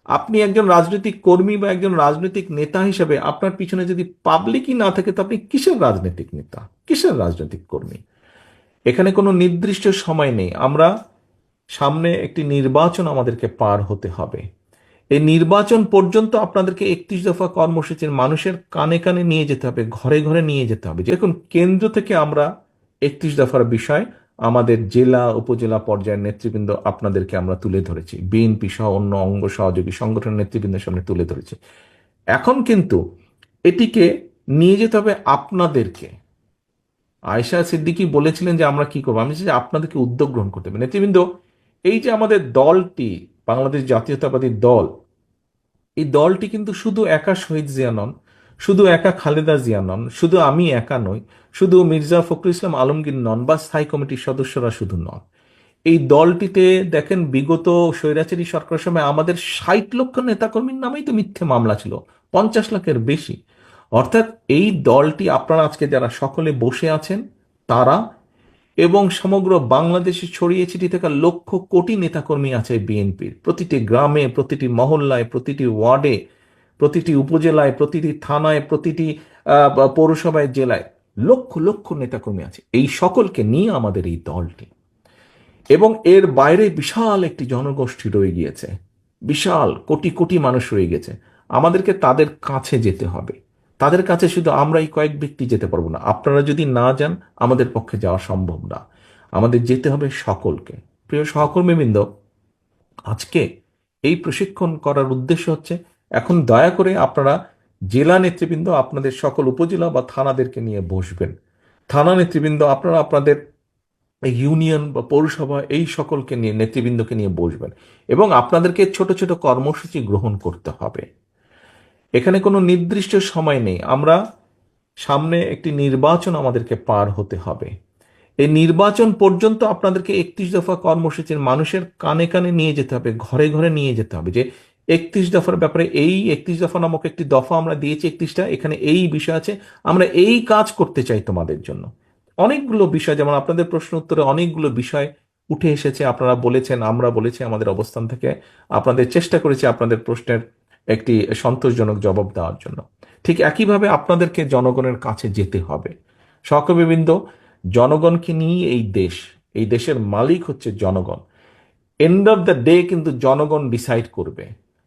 আপনি একজন রাজনৈতিক কর্মী বা একজন রাজনৈতিক নেতা হিসেবে আপনার পিছনে যদি পাবলিকই না থাকে তো আপনি কিসের রাজনৈতিক নেতা, কিসের রাজনৈতিক কর্মী? এখানে কোনো নির্দিষ্ট সময় নেই। আমরা সামনে একটি নির্বাচন আমাদেরকে পার হতে হবে। এই নির্বাচন পর্যন্ত আপনাদেরকে 31 দফা কর্মসূচির মানুষের কানে কানে নিয়ে যেতে হবে, ঘরে ঘরে নিয়ে যেতে হবে। দেখুন, কেন্দ্র থেকে আমরা 31 দফার বিষয় আমাদের জেলা উপজেলা পর্যায়ের নেতৃবৃন্দ আপনাদেরকে আমরা তুলে ধরেছি, বিএনপি সহ অন্য অঙ্গ সহযোগী সংগঠনের নেতৃবৃন্দের সামনে তুলে ধরেছি। এখন কিন্তু এটিকে নিয়ে যেতে হবে আপনাদেরকে। আয়েশা সিদ্দিকী বলেছিলেন যে আমরা কি করবো, আমি চাই যে আপনাদেরকে উদ্যোগ গ্রহণ করতে হবে। নেতৃবৃন্দ, এই যে আমাদের দলটি, বাংলাদেশ জাতীয়তাবাদী দল, এই দলটি কিন্তু শুধু একা শহীদ জিয়া নন, শুধু একা খালেদা জিয়া নন, শুধু আমি একা নই, শুধু মির্জা ফখরুল ইসলাম আলমগীর নন, বা স্থায়ী কমিটির সদস্যরা শুধু নন। এই দলটিতে দেখেন, বিগত স্বৈরাচারী সরকারের সময় আমাদের 60 লক্ষ নেতাকর্মীর নামেই তো মিথ্যে মামলা ছিল, 50 লাখের বেশি। অর্থাৎ এই দলটি, আপনারা আজকে যারা সকলে বসে আছেন তারা, এবং সমগ্র বাংলাদেশে ছড়িয়ে ছিটিয়ে থাকা লক্ষ কোটি নেতাকর্মী আছে বিএনপির, প্রতিটি গ্রামে, প্রতিটি মহল্লায়, প্রতিটি ওয়ার্ডে, প্রতিটি উপজেলায়, প্রতিটি থানায়, প্রতিটি পৌরসভায়, জেলায় লক্ষ লক্ষ নেতাকর্মী আছে। এই সকলকে নিয়ে আমাদের এই দলটি, এবং এর বাইরে বিশাল একটি জনগোষ্ঠী রয়ে গিয়েছে, বিশাল কোটি কোটি মানুষ রয়ে গেছে। আমাদেরকে তাদের কাছে যেতে হবে। তাদের কাছে শুধু আমরা এই কয়েক ব্যক্তি যেতে পারবো না। আপনারা যদি না যান, আমাদের পক্ষে যাওয়া সম্ভব না। আমাদের যেতে হবে সকলকে। প্রিয় সহকর্মীবৃন্দ, আজকে এই প্রশিক্ষণ করার উদ্দেশ্য হচ্ছে, এখন দয়া করে আপনারা জেলা নেতৃবৃন্দ আপনাদের সকল উপজেলা বা থানাদেরকে নিয়ে বসবেন। থানা নেতৃবৃন্দ আপনারা আপনাদের ইউনিয়ন বা পৌরসভা, এই সকলকে নিয়ে, নেতৃবৃন্দকে নিয়ে বসবেন, এবং আপনাদেরকে ছোট ছোট কর্মসূচি গ্রহণ করতে হবে। এখানে কোনো নির্দিষ্ট সময় নেই। আমরা সামনে একটি নির্বাচন আমাদেরকে পার হতে হবে। এই নির্বাচন পর্যন্ত আপনাদেরকে 31 দফা কর্মসূচির মানুষের কানে কানে নিয়ে যেতে হবে, ঘরে ঘরে নিয়ে যেতে হবে, যে 31 দফার ব্যাপারে, এই 31 দফা নামক একটি দফা আমরা দিয়েছি, 31টা, এখানে এই বিষয় আছে, আমরা এই কাজ করতে চাই তোমাদের জন্য। অনেকগুলো বিষয়, যেমন আপনাদের প্রশ্ন উত্তরে অনেকগুলো বিষয় উঠে এসেছে, আপনারা বলেছেন, আমরা বলেছি, আমাদের অবস্থান থেকে আপনাদের চেষ্টা করেছি আপনাদের প্রশ্নের একটি সন্তোষজনক জবাব দেওয়ার জন্য। ঠিক একইভাবে আপনাদেরকে জনগণের কাছে যেতে হবে। সহকর্মীবৃন্দ, জনগণকে নিয়ে এই দেশ, এই দেশের মালিক হচ্ছে জনগণ। এন্ড অফ দ্য ডে কিন্তু জনগণ ডিসাইড করবে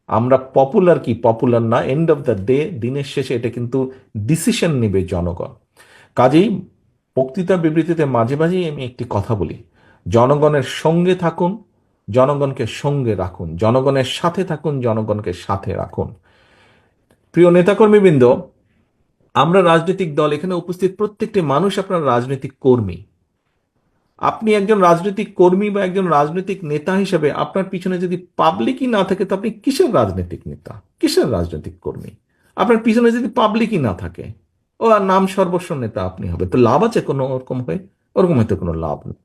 আমরা পপুলার কি পপুলার না। এন্ড অফ দ্য ডে, দিনের শেষে এটা কিন্তু ডিসিশন নেবে জনগণ। কাজেই বক্তৃতা বিবৃতিতে মাঝে মাঝেই আমি একটি কথা বলি, জনগণের সঙ্গে থাকুন, জনগণকে সঙ্গে রাখুন, জনগণের সাথে থাকুন, জনগণকে সাথে রাখুন। প্রিয় নেতাকর্মীবৃন্দ, আমরা রাজনৈতিক দল, এখানে উপস্থিত প্রত্যেকটি মানুষ আপনার রাজনৈতিক কর্মী। আপনি একজন রাজনৈতিক কর্মী বা একজন রাজনৈতিক নেতা হিসেবে আপনার পিছনে যদি পাবলিকই না থাকে তো আপনি কিসের রাজনৈতিক নেতা, কিসের রাজনৈতিক কর্মী? আপনার পিছনে যদি পাবলিকই না থাকে, ও আর নাম সর্বস্ব নেতা আপনি হবে, তো লাভ আছে কোনো ওরকম হয়ে? ওরকম হয়তো কোনো লাভ নেই।